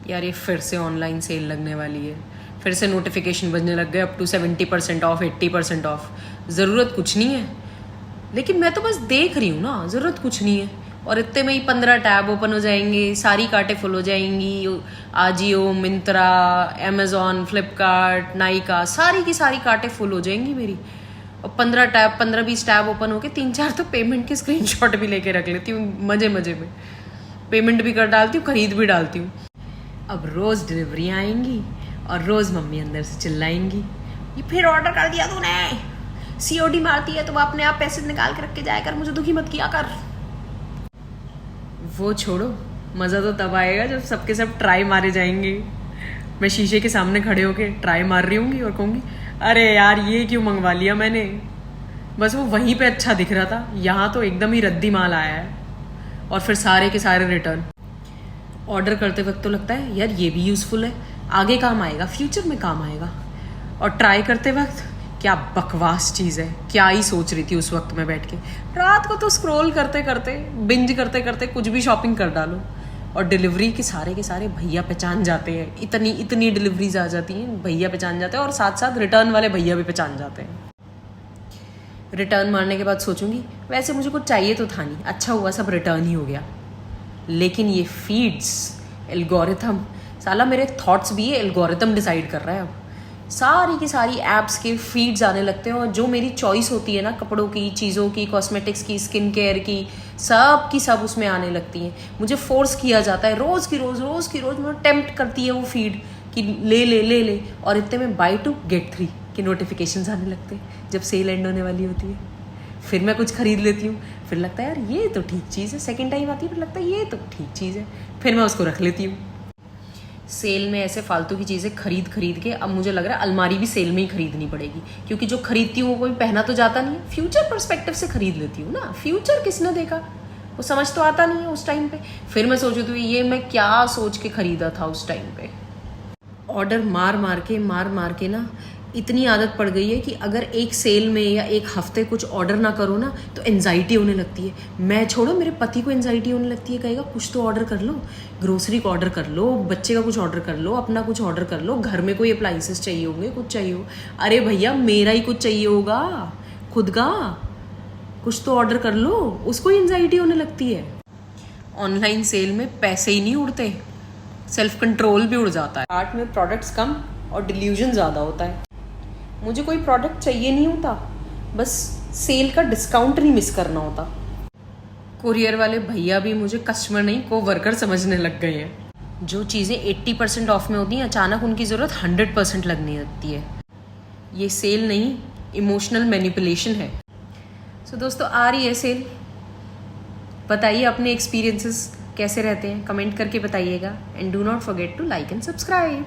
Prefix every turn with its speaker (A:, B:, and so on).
A: यार ये फिर से ऑनलाइन सेल लगने वाली है, फिर से नोटिफिकेशन बजने लग गए अप टू 70% ऑफ, 80% ऑफ। ज़रूरत कुछ नहीं है, लेकिन मैं तो बस देख रही हूँ ना, ज़रूरत कुछ नहीं है। और इतने में ही 15 टैब ओपन हो जाएंगे, सारी कार्टें फुल हो जाएंगी। आजियो, मिंत्रा, अमेजोन, फ्लिपकार्ट, नाइका, सारी की सारी कार्टें फुल हो जाएंगी मेरी। और 15-20 टैब ओपन होके 3-4 तो पेमेंट के स्क्रीनशॉट भी लेके रख लेती हूँ मजे मजे में। पेमेंट भी कर डालती हूँ, खरीद भी डालती हूँ। अब रोज़ डिलीवरी आएंगी और रोज़ मम्मी अंदर से चिल्लाएंगी, ये फिर ऑर्डर कर दिया तूने, COD मारती है तो वो अपने आप पैसे निकाल के रख के जाया कर, मुझे दुखी मत किया कर। वो छोड़ो, मज़ा तो तब आएगा जब सबके सब ट्राई मारे जाएंगे। मैं शीशे के सामने खड़े होके ट्राई मार रही होंगी और कहूँगी अरे यार ये क्यों मंगवा लिया मैंने, बस वो वहीं पे अच्छा दिख रहा था, यहाँ तो एकदम ही रद्दी माल आया है। और फिर सारे के सारे रिटर्न। ऑर्डर करते वक्त तो लगता है यार ये भी यूज़फुल है, आगे काम आएगा, फ्यूचर में काम आएगा। और ट्राई करते वक्त क्या बकवास चीज़ है, क्या ही सोच रही थी उस वक्त में बैठ के। रात को तो स्क्रॉल करते करते, बिंज करते करते कुछ भी शॉपिंग कर डालो। और डिलीवरी के सारे भैया पहचान जाते हैं, इतनी डिलीवरीज आ जाती हैं, भैया पहचान जाते हैं। और साथ साथ रिटर्न वाले भैया भी पहचान जाते हैं। रिटर्न मारने के बाद सोचूंगी वैसे मुझे कुछ चाहिए तो था नहीं, अच्छा हुआ सब रिटर्न ही हो गया। लेकिन ये फीड्स, एल्गोरिथम, साला मेरे थॉट्स भी ये एल्गोरिथम डिसाइड कर रहा है। अब सारी की सारी ऐप्स के फीड्स आने लगते हैं, और जो मेरी चॉइस होती है ना, कपड़ों की, चीज़ों की, कॉस्मेटिक्स की, स्किन केयर की सब उसमें आने लगती हैं। मुझे फोर्स किया जाता है रोज़ की रोज़ मुझे टेम्प्ट करती है वो फीड कि ले। और इतने में बाय 2 get 3 के नोटिफिकेशंस आने लगते हैं जब सेल एंड होने वाली होती है। फिर मैं कुछ खरीद लेती हूँ, फिर लगता है यार ये तो ठीक चीज़ है, सेकेंड टाइम आती है फिर लगता है ये तो ठीक चीज़ है, फिर मैं उसको रख लेती हूँ। सेल में ऐसे फालतू की चीज़ें खरीद के अब मुझे लग रहा है अलमारी भी सेल में ही खरीदनी पड़ेगी, क्योंकि जो खरीदती हूँ वो कोई पहना तो जाता नहीं है। फ्यूचर पर्सपेक्टिव से खरीद लेती हूँ ना, फ्यूचर किसने देखा, वो समझ तो आता नहीं है उस टाइम पे। फिर मैं सोचती हूँ ये मैं क्या सोच के खरीदा था उस टाइम पे। ऑर्डर मार के ना इतनी आदत पड़ गई है कि अगर एक सेल में या एक हफ्ते कुछ ऑर्डर ना करो ना तो एनजाइटी होने लगती है। मैं छोड़ो, मेरे पति को एनजाइटी होने लगती है, कहेगा कुछ तो ऑर्डर कर लो, ग्रोसरी का ऑर्डर कर लो, बच्चे का कुछ ऑर्डर कर लो, अपना कुछ ऑर्डर कर लो, घर में कोई अप्लाइंसेस चाहिए होंगे, कुछ चाहिए हो। अरे भैया मेरा ही कुछ चाहिए होगा खुद का, कुछ तो ऑर्डर कर लो, उसको ही एनजाइटी होने लगती है। ऑनलाइन सेल में पैसे ही नहीं उड़ते, सेल्फ कंट्रोल भी उड़ जाता है। आर्ट में प्रोडक्ट्स कम और डिल्यूजन ज़्यादा होता है। मुझे कोई प्रोडक्ट चाहिए नहीं होता, बस सेल का डिस्काउंट नहीं मिस करना होता। कुरियर वाले भैया भी मुझे कस्टमर नहीं को-वर्कर समझने लग गए हैं। जो चीज़ें 80% ऑफ में होती हैं अचानक उनकी ज़रूरत 100% लगने लगती है। ये सेल नहीं, इमोशनल मैनिपुलेशन है। सो दोस्तों, आ रही है सेल, बताइए अपने एक्सपीरियंसेस कैसे रहते हैं, कमेंट करके बताइएगा। And do not forget to like and subscribe.